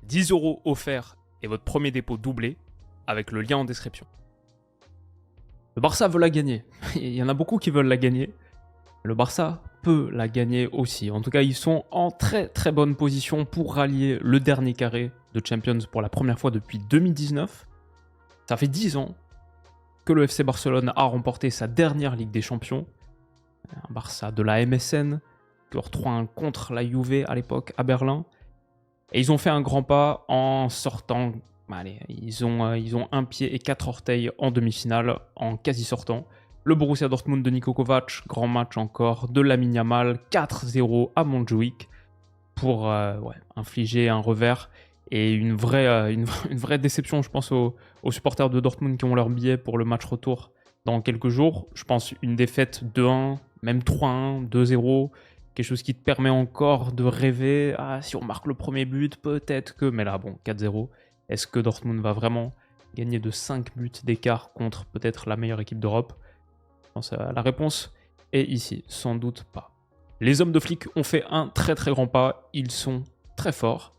10 € offerts et votre premier dépôt doublé avec le lien en description. Le Barça veut la gagner. Il y en a beaucoup qui veulent la gagner. Le Barça peut la gagner aussi. En tout cas, ils sont en très très bonne position pour rallier le dernier carré de Champions pour la première fois depuis 2019. Ça fait 10 ans que le FC Barcelone a remporté sa dernière Ligue des Champions. Un Barça de la MSN, score 3-1 contre la Juve à l'époque à Berlin. Et ils ont fait un grand pas en sortant. Allez, ils ont un pied et 4 orteils en demi-finale, en quasi sortant. Le Borussia Dortmund de Niko Kovac, grand match encore de Lamine Yamal, 4-0 à Montjuïc pour infliger un revers et une vraie déception, je pense, aux supporters de Dortmund qui ont leur billet pour le match retour dans quelques jours. Je pense une défaite 2-1, même 3-1, 2-0, quelque chose qui te permet encore de rêver. Ah, si on marque le premier but, peut-être que... Mais là, bon, 4-0. Est-ce que Dortmund va vraiment gagner de 5 buts d'écart contre peut-être la meilleure équipe d'Europe ? Je pense que la réponse est ici, sans doute pas. Les hommes de flic ont fait un très très grand pas, ils sont très forts.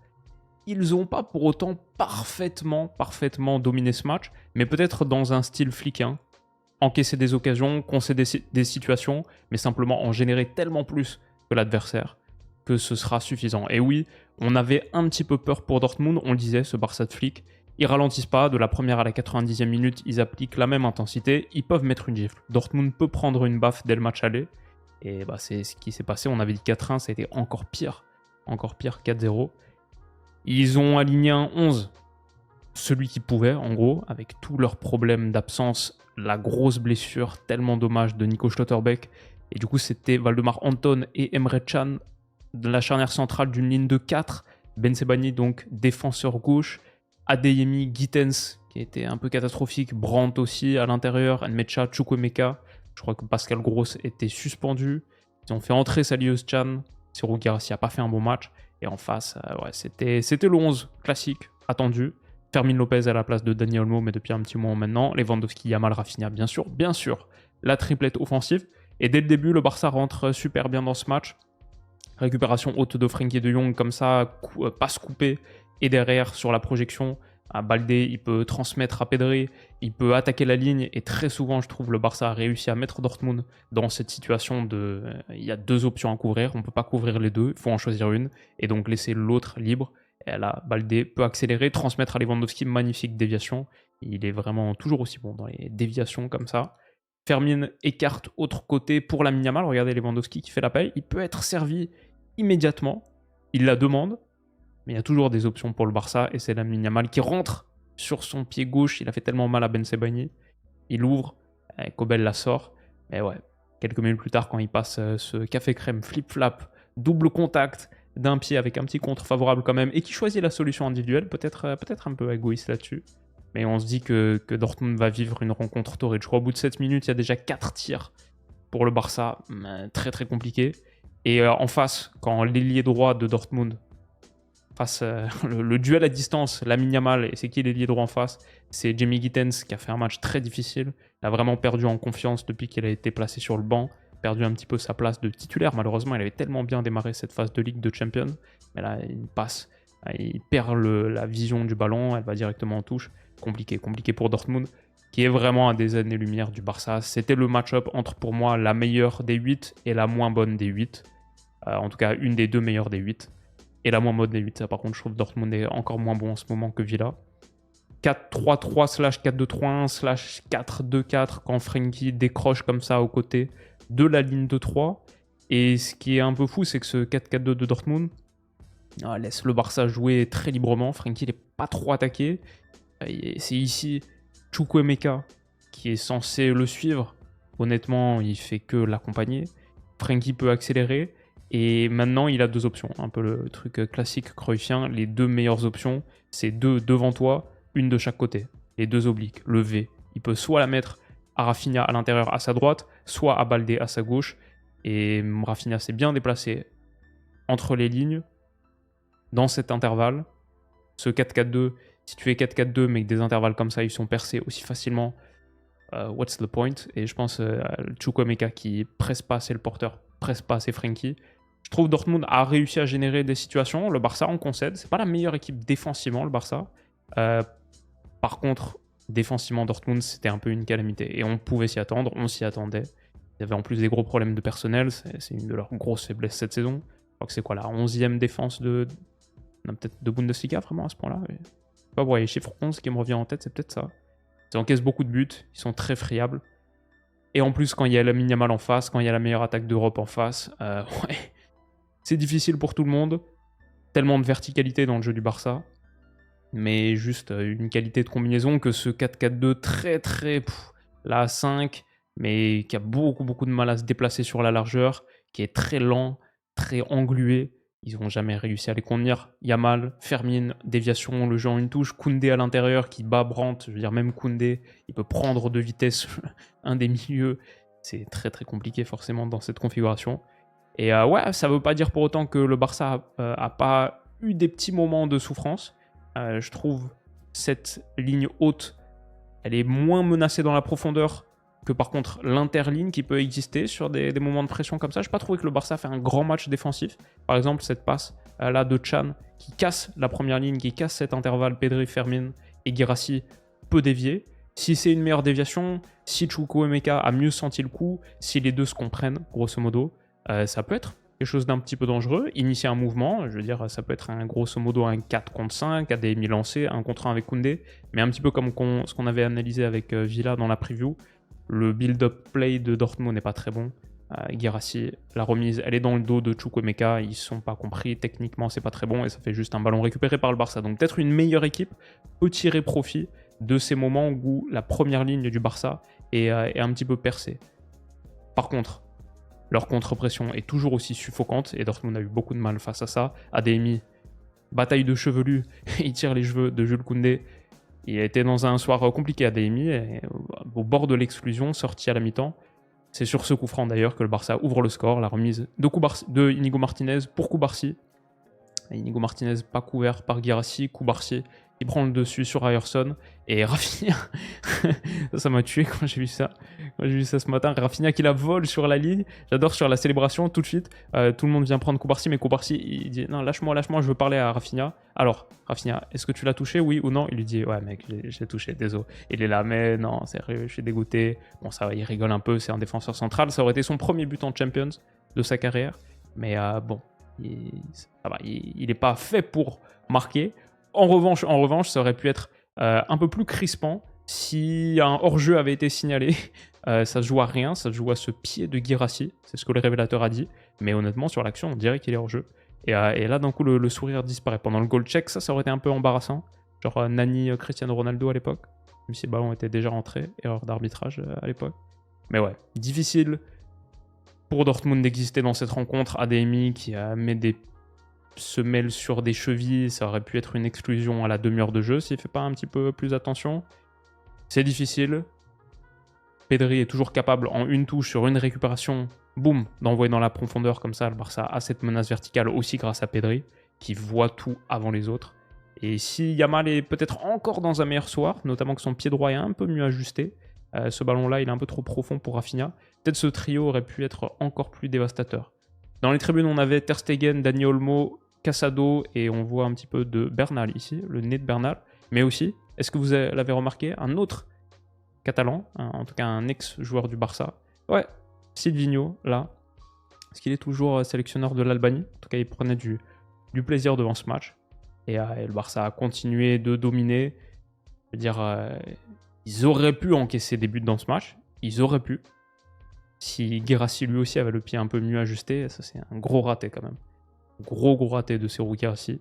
Ils n'ont pas pour autant parfaitement dominé ce match, mais peut-être dans un style fliquin. Encaisser des occasions, concéder des situations, mais simplement en générer tellement plus que l'adversaire que ce sera suffisant. Et oui, on avait un petit peu peur pour Dortmund, on le disait, ce Barça de flic. Ils ralentissent pas, de la première à la 90e minute, ils appliquent la même intensité, ils peuvent mettre une gifle. Dortmund peut prendre une baffe dès le match aller, et c'est ce qui s'est passé, on avait dit 4-1, ça a été encore pire 4-0. Ils ont aligné un 11, celui qui pouvait en gros, avec tous leurs problèmes d'absence, la grosse blessure, tellement dommage de Nico Schlotterbeck, et du coup c'était Waldemar Anton et Emre Can, de la charnière centrale d'une ligne de 4, Ben Sebaini donc défenseur gauche, Adeyemi, Gittens qui était un peu catastrophique, Brandt aussi à l'intérieur, Nmecha, Chukwuemeka, je crois que Pascal Gross était suspendu, ils ont fait entrer Salih Özcan, Serhou Guirassy n'a pas fait un bon match, et en face, c'était le 11 classique, attendu, Fermin Lopez à la place de Dani Olmo, mais depuis un petit moment maintenant, Lewandowski, Yamal, Rafinha, bien sûr, la triplette offensive, et dès le début, le Barça rentre super bien dans ce match. Récupération haute de Frenkie de Jong, comme ça, passe coupée, et derrière, sur la projection, à Baldé, il peut transmettre à Pedri, il peut attaquer la ligne, et très souvent, je trouve, le Barça a réussi à mettre Dortmund dans cette situation de... il y a deux options à couvrir, on ne peut pas couvrir les deux, il faut en choisir une, et donc laisser l'autre libre. Et là, Baldé peut accélérer, transmettre à Lewandowski, magnifique déviation. Il est vraiment toujours aussi bon dans les déviations comme ça. Fermin écarte autre côté pour Lamine Yamal. Regardez Lewandowski qui fait la paille. Il peut être servi immédiatement. Il la demande. Mais il y a toujours des options pour le Barça. Et c'est Lamine Yamal qui rentre sur son pied gauche. Il a fait tellement mal à Ben Sebaini. Il ouvre. Kobel la sort. Mais ouais, quelques minutes plus tard, quand il passe ce café crème flip-flap, double contact d'un pied avec un petit contre favorable quand même, et qui choisit la solution individuelle, peut-être un peu égoïste là-dessus. Mais on se dit que Dortmund va vivre une rencontre torride. Je crois au bout de 7 minutes, il y a déjà 4 tirs pour le Barça. Très très compliqué. Et en face, quand l'ailier droit de Dortmund face le duel à distance, Lamine Yamal, et c'est qui l'ailier droit en face? C'est Jamie Gittens qui a fait un match très difficile. Il a vraiment perdu en confiance depuis qu'il a été placé sur le banc. Perdu un petit peu sa place de titulaire. Malheureusement, il avait tellement bien démarré cette phase de Ligue de Champions. Mais là, il passe. Il perd la vision du ballon. Elle va directement en touche. Compliqué pour Dortmund, qui est vraiment à des années-lumière du Barça. C'était le match-up entre, pour moi, la meilleure des 8 et la moins bonne des 8. En tout cas, une des deux meilleures des 8. Et la moins bonne des 8. Ça, par contre, je trouve que Dortmund est encore moins bon en ce moment que Villa. 4-3-3/4-2-3/4-2-4 quand Frenkie décroche comme ça aux côtés de la ligne de 3. Et ce qui est un peu fou, c'est que ce 4-4-2 de Dortmund laisse le Barça jouer très librement. Frenkie n'est pas trop attaqué. C'est ici Chukwuemeka qui est censé le suivre. Honnêtement, il fait que l'accompagner. Frenkie peut accélérer. Et maintenant, il a deux options. Un peu le truc classique cruyffien. Les deux meilleures options, c'est deux devant toi, une de chaque côté. Les deux obliques, le V. Il peut soit la mettre à Rafinha à l'intérieur à sa droite, soit à Baldé à sa gauche. Et Rafinha s'est bien déplacé entre les lignes, dans cet intervalle. Ce 4-4-2, si tu fais 4-4-2, mais que des intervalles comme ça, ils sont percés aussi facilement, what's the point? Et je pense Chukwuemeka qui presse pas assez le porteur, presse pas assez Frenkie. Je trouve Dortmund a réussi à générer des situations. Le Barça en concède. C'est pas la meilleure équipe défensivement, le Barça. Par contre, défensivement, Dortmund, c'était un peu une calamité. Et on pouvait s'y attendre, on s'y attendait. Ils avaient en plus des gros problèmes de personnel. C'est une de leurs grosses faiblesses cette saison. Je crois que c'est quoi la 11e défense peut-être de Bundesliga, vraiment, à ce point-là. Pas voir les chiffres 11 qui me revient en tête, c'est peut-être ça. Ils encaissent beaucoup de buts, ils sont très friables. Et en plus, quand il y a Lamine Yamal en face, quand il y a la meilleure attaque d'Europe en face, ouais, c'est difficile pour tout le monde. Tellement de verticalité dans le jeu du Barça. Mais juste une qualité de combinaison que ce 4-4-2 très la 5, mais qui a beaucoup de mal à se déplacer sur la largeur, qui est très lent, très englué. Ils n'ont jamais réussi à les contenir. Yamal, Fermin, déviation, le jeu en une touche. Koundé à l'intérieur qui bat Brandt. Je veux dire, même Koundé, il peut prendre de vitesse un des milieux. C'est très compliqué forcément dans cette configuration. Et ouais, ça ne veut pas dire pour autant que le Barça a pas eu des petits moments de souffrance. Je trouve cette ligne haute, elle est moins menacée dans la profondeur que par contre l'interligne qui peut exister sur des moments de pression comme ça. Je n'ai pas trouvé que le Barça fait un grand match défensif. Par exemple, cette passe là de Can qui casse la première ligne, qui casse cet intervalle, Pedri, Fermin et Guirassy peut dévier. Si c'est une meilleure déviation, si Chukwuemeka a mieux senti le coup, si les deux se comprennent, grosso modo, ça peut être quelque chose d'un petit peu dangereux, initier un mouvement, je veux dire, ça peut être grosso modo un 4 contre 5, ADMI lancé, 1 contre 1 avec Koundé, mais un petit peu comme ce qu'on avait analysé avec Villa dans la preview, le build-up play de Dortmund n'est pas très bon. Guirassy, la remise, elle est dans le dos de Chukwuemeka, ils ne sont pas compris, techniquement c'est pas très bon, et ça fait juste un ballon récupéré par le Barça. Donc peut-être une meilleure équipe peut tirer profit de ces moments où la première ligne du Barça est un petit peu percée. Par contre, leur contre-pression est toujours aussi suffocante et Dortmund a eu beaucoup de mal face à ça. ADMI, bataille de chevelus, il tire les cheveux de Jules Koundé. Il a été dans un soir compliqué ADMI, au bord de l'exclusion, sorti à la mi-temps. C'est sur ce coup franc d'ailleurs que le Barça ouvre le score, la remise de Inigo Martinez pour Cubarsí. Inigo Martinez pas couvert par Guirassy, Cubarsí il prend le dessus sur Ryerson et Rafinha, ça m'a tué quand j'ai vu ça. Quand j'ai vu ça ce matin, Rafinha qui la vole sur la ligne. J'adore sur la célébration tout de suite. Tout le monde vient prendre Cubarsí, mais Cubarsí il dit non lâche-moi, je veux parler à Rafinha. Alors Rafinha, est-ce que tu l'as touché, oui ou non? Il lui dit ouais mec, je l'ai touché, désolé. Il est là mais non sérieux, je suis dégoûté. Bon ça va, il rigole un peu, c'est un défenseur central. Ça aurait été son premier but en Champions de sa carrière, mais bon, il n'est pas fait pour marquer. En revanche, ça aurait pu être un peu plus crispant si un hors-jeu avait été signalé. Ça se joue à rien, ça se joue à ce pied de Guirassy, c'est ce que le révélateur a dit. Mais honnêtement, sur l'action, on dirait qu'il est hors-jeu. Et là, d'un coup, le sourire disparaît. Pendant le goal check, ça aurait été un peu embarrassant. Genre Nani, Cristiano Ronaldo à l'époque. Même si le ballon était déjà rentré, erreur d'arbitrage à l'époque. Mais ouais, difficile pour Dortmund d'exister dans cette rencontre. ADMI qui met des semelles sur des chevilles, ça aurait pu être une exclusion à la demi-heure de jeu s'il ne fait pas un petit peu plus attention. C'est difficile. Pedri est toujours capable en une touche sur une récupération, boum, d'envoyer dans la profondeur comme ça. Le Barça a cette menace verticale aussi grâce à Pedri qui voit tout avant les autres. Et si Yamal est peut-être encore dans un meilleur soir, notamment que son pied droit est un peu mieux ajusté, ce ballon-là il est un peu trop profond pour Rafinha, peut-être ce trio aurait pu être encore plus dévastateur. Dans les tribunes on avait Ter Stegen, Dani Olmo, Casado et on voit un petit peu de Bernal ici, le nez de Bernal, mais aussi, est-ce que vous l'avez remarqué, un autre catalan, en tout cas un ex-joueur du Barça, ouais, Silvinho, là, est-ce qu'il est toujours sélectionneur de l'Albanie? En tout cas, il prenait du plaisir devant ce match, et le Barça a continué de dominer, je veux dire, ils auraient pu encaisser des buts dans ce match, ils auraient pu, si Guirassy lui aussi avait le pied un peu mieux ajusté, ça c'est un gros raté quand même. Gros raté de Serhou Guirassy.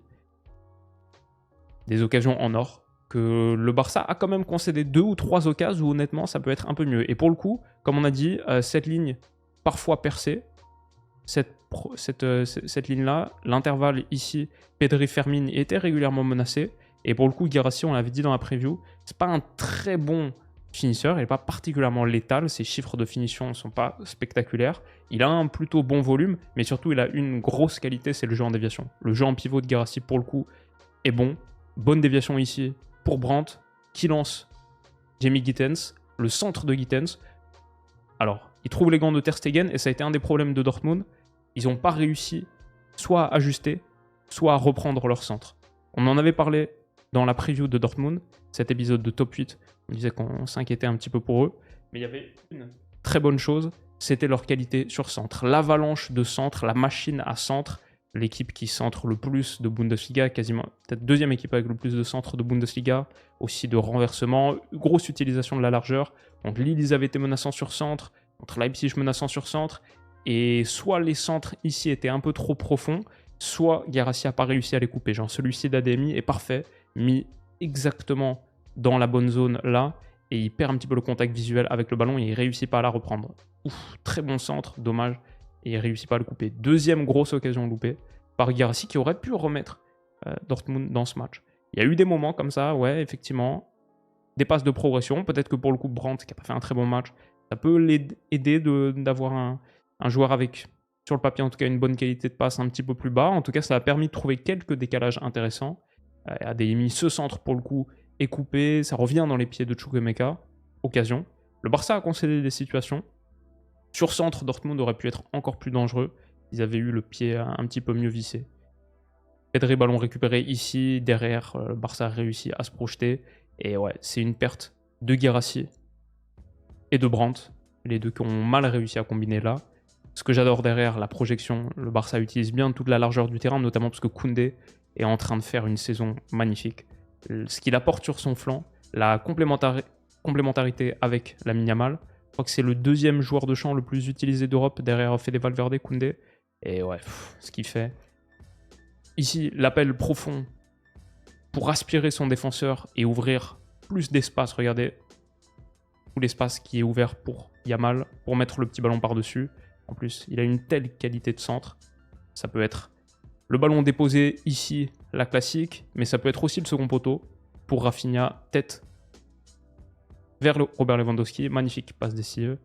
Des occasions en or que le Barça a quand même concédé 2 ou 3 occasions où honnêtement ça peut être un peu mieux. Et pour le coup, comme on a dit, cette ligne parfois percée, cette ligne-là, l'intervalle ici, Pedri Fermin était régulièrement menacé. Et pour le coup, Guirassy, on l'avait dit dans la preview, c'est pas un très bon finisseur, il n'est pas particulièrement létal, ses chiffres de finition ne sont pas spectaculaires. Il a un plutôt bon volume, mais surtout il a une grosse qualité, c'est le jeu en déviation. Le jeu en pivot de Guirassy, pour le coup, est bon. Bonne déviation ici pour Brandt, qui lance Jamie Gittens, le centre de Gittens. Alors, il trouve les gants de Ter Stegen, et ça a été un des problèmes de Dortmund. Ils n'ont pas réussi soit à ajuster, soit à reprendre leur centre. On en avait parlé dans la preview de Dortmund, cet épisode de Top 8, on disait qu'on s'inquiétait un petit peu pour eux, mais il y avait une très bonne chose, c'était leur qualité sur centre. L'avalanche de centre, la machine à centre, l'équipe qui centre le plus de Bundesliga, quasiment peut-être deuxième équipe avec le plus de centres de Bundesliga, aussi de renversement, grosse utilisation de la largeur. Donc Lille, ils avaient été menaçants sur centre, contre Leipzig menaçants sur centre, et soit les centres ici étaient un peu trop profonds, soit Guirassy n'a pas réussi à les couper. Genre celui-ci d'Ademi est parfait, mis exactement dans la bonne zone là, et il perd un petit peu le contact visuel avec le ballon et il réussit pas à la reprendre. Ouf, très bon centre, dommage, et il réussit pas à le couper. Deuxième grosse occasion loupée par Guirassy qui aurait pu remettre Dortmund dans ce match. Il y a eu des moments comme ça, ouais, effectivement, des passes de progression. Peut-être que pour le coup, Brandt, qui n'a pas fait un très bon match, ça peut l'aider d'avoir un joueur avec, sur le papier en tout cas, une bonne qualité de passe un petit peu plus bas. En tout cas, ça a permis de trouver quelques décalages intéressants. Adeyemi, ce centre pour le coup est coupé, ça revient dans les pieds de Chukwuemeka. Occasion. Le Barça a concédé des situations. Sur centre, Dortmund aurait pu être encore plus dangereux. Ils avaient eu le pied un petit peu mieux vissé. Pedri, ballon récupéré ici, derrière, le Barça a réussi à se projeter. Et ouais, c'est une perte de Guirassy et de Brandt, les deux qui ont mal réussi à combiner là. Ce que j'adore derrière, la projection, le Barça utilise bien toute la largeur du terrain, notamment parce que Koundé est en train de faire une saison magnifique. Ce qu'il apporte sur son flanc, la complémentarité avec Lamine Yamal, je crois que c'est le deuxième joueur de champ le plus utilisé d'Europe derrière Fede Valverde, Koundé. Et ouais, ce qu'il fait. Ici, l'appel profond pour aspirer son défenseur et ouvrir plus d'espace. Regardez tout l'espace qui est ouvert pour Yamal, pour mettre le petit ballon par-dessus. En plus, il a une telle qualité de centre. Ça peut être le ballon déposé ici, la classique, mais ça peut être aussi le second poteau pour Rafinha, tête vers le Robert Lewandowski. Magnifique passe décisive.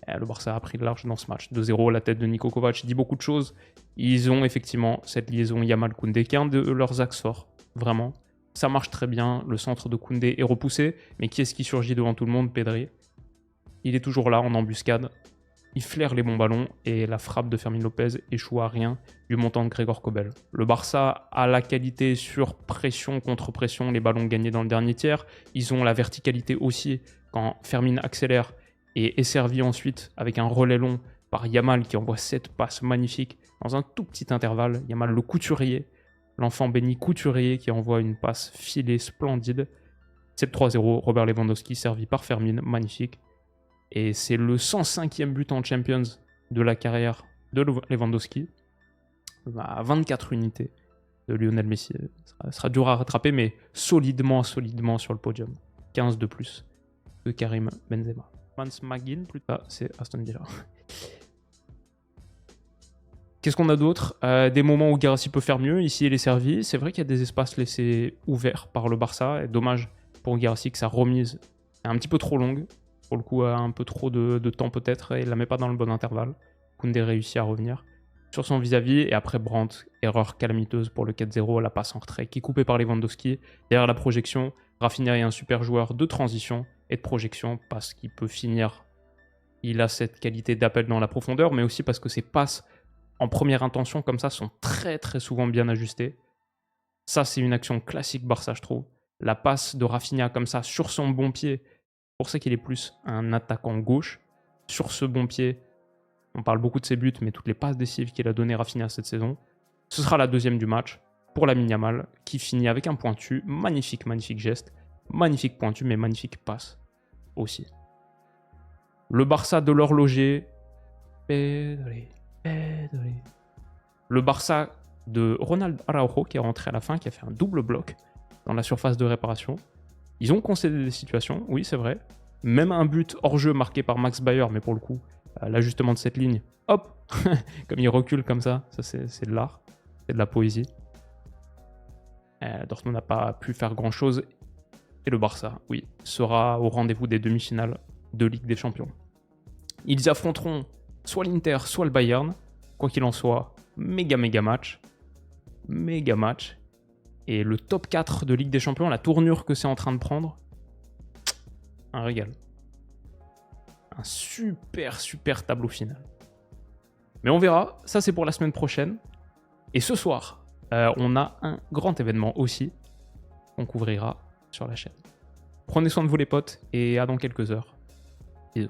Le Barça a pris le large dans ce match. 2-0, la tête de Niko Kovac dit beaucoup de choses. Ils ont effectivement cette liaison Yamal-Koundé qui est un de leurs axes forts, vraiment. Ça marche très bien, le centre de Koundé est repoussé, mais qui est-ce qui surgit devant tout le monde? Pedri. Il est toujours là en embuscade. Il flaire les bons ballons et la frappe de Fermin Lopez échoue à rien du montant de Gregor Kobel. Le Barça a la qualité sur pression, contre pression, les ballons gagnés dans le dernier tiers. Ils ont la verticalité aussi quand Fermin accélère et est servi ensuite avec un relais long par Yamal qui envoie 7 passes magnifiques dans un tout petit intervalle. Yamal le couturier, l'enfant béni couturier qui envoie une passe filée splendide. C'est 3-0, Robert Lewandowski servi par Fermin, magnifique. Et c'est le 105e but en Champions de la carrière de Lewandowski. À 24 unités de Lionel Messi. Ça sera dur à rattraper, mais solidement sur le podium. 15 de plus que Karim Benzema. Mans Magin, plus tard, c'est Aston Villa. Qu'est-ce qu'on a d'autre? Des moments où Guirassy peut faire mieux. Ici, il est servi. C'est vrai qu'il y a des espaces laissés ouverts par le Barça. Et dommage pour Guirassy que sa remise est un petit peu trop longue. Pour le coup, a un peu trop de temps peut-être. Et il la met pas dans le bon intervalle. Koundé réussit à revenir sur son vis-à-vis. Et après, Brandt, erreur calamiteuse pour le 4-0. La passe en retrait qui est coupée par Lewandowski. Derrière la projection, Rafinha est un super joueur de transition et de projection parce qu'il peut finir. Il a cette qualité d'appel dans la profondeur, mais aussi parce que ses passes en première intention comme ça sont très très souvent bien ajustées. Ça, c'est une action classique Barça, je trouve. La passe de Rafinha comme ça sur son bon pied, pour ça qu'il est plus un attaquant gauche. Sur ce bon pied, on parle beaucoup de ses buts, mais toutes les passes décisives qu'il a données Rafinha cette saison. Ce sera la deuxième du match pour Lamine Yamal qui finit avec un pointu. Magnifique geste. Magnifique pointu, mais magnifique passe aussi. Le Barça de l'horloger. Le Barça de Ronald Araujo qui est rentré à la fin, qui a fait un double bloc dans la surface de réparation. Ils ont concédé des situations, oui c'est vrai. Même un but hors jeu marqué par Max Bayer, mais pour le coup, l'ajustement de cette ligne, hop, comme il recule comme ça c'est de l'art, c'est de la poésie. Dortmund n'a pas pu faire grand chose. Et le Barça, oui, sera au rendez-vous des demi-finales de Ligue des Champions. Ils affronteront soit l'Inter, soit le Bayern. Quoi qu'il en soit, méga match. Méga match. Et le top 4 de Ligue des Champions, la tournure que c'est en train de prendre, un régal. Un super tableau final. Mais on verra, ça c'est pour la semaine prochaine. Et ce soir, on a un grand événement aussi qu'on couvrira sur la chaîne. Prenez soin de vous les potes et à dans quelques heures. Bisous.